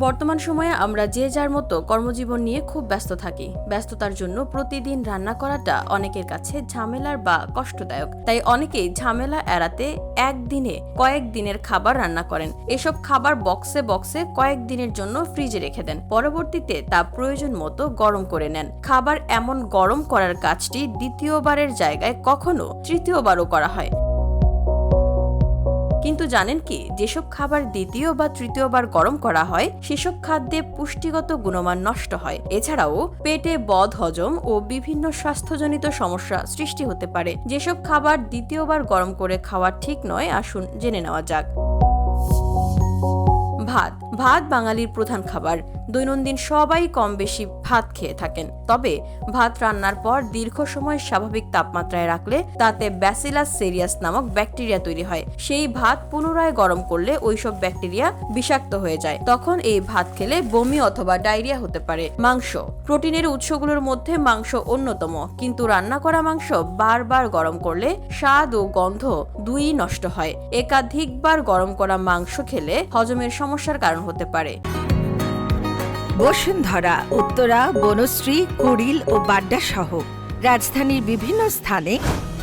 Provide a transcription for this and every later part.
বর্তমান সময়ে আমরা যে যার মতো কর্মজীবন নিয়ে খুব ব্যস্ত থাকি। ব্যস্ততার জন্য প্রতিদিন রান্না করাটা অনেকের কাছে ঝামেলার বা কষ্টদায়ক। তাই অনেকেই ঝামেলা এড়াতে একদিনে কয়েক দিনের খাবার রান্না করেন। এসব খাবার বক্সে বক্সে কয়েক দিনের জন্য ফ্রিজে রেখে দেন। পরবর্তীতে তা প্রয়োজন মতো গরম করে নেন। খাবার এমন গরম করার কাজটি দ্বিতীয়বারের জায়গায় কখনো তৃতীয়বারও করা হয়। কিন্তু জানেন কি, যেসব খাবার দ্বিতীয় বা তৃতীয়বার গরম করা হয় সেসব খাদ্যে পুষ্টিগত গুণমান নষ্ট হয়। এছাড়াও পেটে বদহজম ও বিভিন্ন স্বাস্থ্যজনিত সমস্যা সৃষ্টি হতে পারে। যেসব খাবার দ্বিতীয়বার গরম করে খাওয়া ঠিক নয়, আসুন জেনে নেওয়া যাক। ভাত বাঙালির প্রধান খাবার। দৈনন্দিন সবাই কম বেশি ভাত খেয়ে থাকেন। তবে ভাত রান্নার পর দীর্ঘ সময় স্বাভাবিক তাপমাত্রায় রাখলে তাতে ব্যাসিলাস সেরিয়াস নামক ব্যাকটেরিয়া তৈরি হয়। সেই ভাত পুনরায় গরম করলে ওইসব ব্যাকটেরিয়া বিষাক্ত হয়ে যায়। তখন এই ভাত খেলে বমি অথবা ডায়রিয়া হতে পারে। মাংস। প্রোটিনের উৎসগুলোর মধ্যে মাংস অন্যতম, কিন্তু রান্না করা মাংস বারবার গরম করলে স্বাদ ও গন্ধ দুই নষ্ট হয়। একাধিকবার গরম করা মাংস খেলে হজমের সমস্যার কারণ হতে পারে। বসুন্ধরা, উত্তরা, বনশ্রী, কুড়িল ও বাড্ডা সহ রাজধানীর বিভিন্ন স্থানে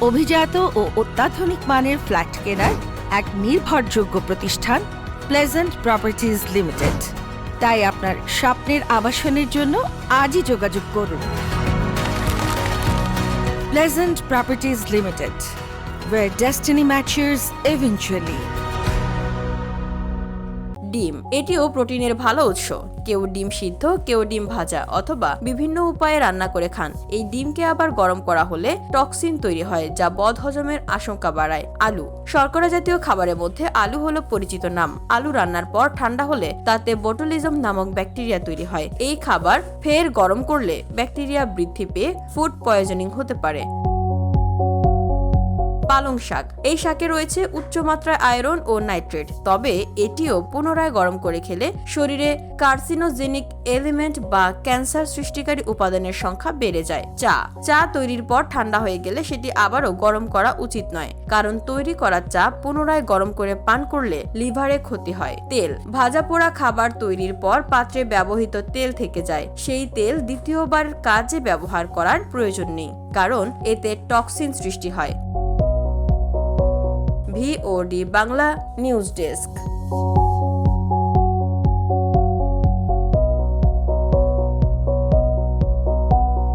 অভিজাত ও অত্যাধুনিক মানের ফ্ল্যাট কেনার এক নির্ভরযোগ্য প্রতিষ্ঠান প্লেজেন্ট প্রপার্টিজ লিমিটেড। তাই আপনার স্বপ্নের আবাসনের জন্য আজই যোগাযোগ করুন। Pleasant properties limited, where destiny matches eventually. ডিম। এটিও প্রোটিনের ভালো উৎস। কেউ ডিম সিদ্ধ, কেউ ডিম ভাজা অথবা বিভিন্ন উপায়ে রান্না করে খান। এই ডিমকে আবার গরম করা হলে টক্সিন তৈরি হয়, যা বদহজমের আশঙ্কা বাড়ায়। আলু। শর্করা জাতীয় খাবারের মধ্যে আলু হলো পরিচিত নাম। আলু রান্নার পর ঠান্ডা হলে তাতে বোটুলিজম নামক ব্যাকটেরিয়া তৈরি হয়। এই খাবার ফের গরম করলে ব্যাকটেরিয়া বৃদ্ধি পেয়ে ফুড পয়জনিং হতে পারে। পালং শাক। এই শাকে রয়েছে উচ্চমাত্রায় আয়রন ও নাইট্রেট। তবে এটিও পুনরায় গরম করে খেলে শরীরে কার্সিনোজেনিক এলিমেন্ট বা ক্যান্সার সৃষ্টিকারী উপাদানের সংখ্যা বেড়ে যায়। চা তৈরির পর ঠান্ডা হয়ে গেলে সেটি আবারও গরম করা উচিত নয়, কারণ তৈরি করা চা পুনরায় গরম করে পান করলে লিভারে ক্ষতি হয়। তেল। ভাজা পোড়া খাবার তৈরির পর পাত্রে ব্যবহৃত তেল থেকে যায়। সেই তেল দ্বিতীয়বার কাজে ব্যবহার করার প্রয়োজন নেই, কারণ এতে টক্সিন সৃষ্টি হয়। VOD Bangla news desk.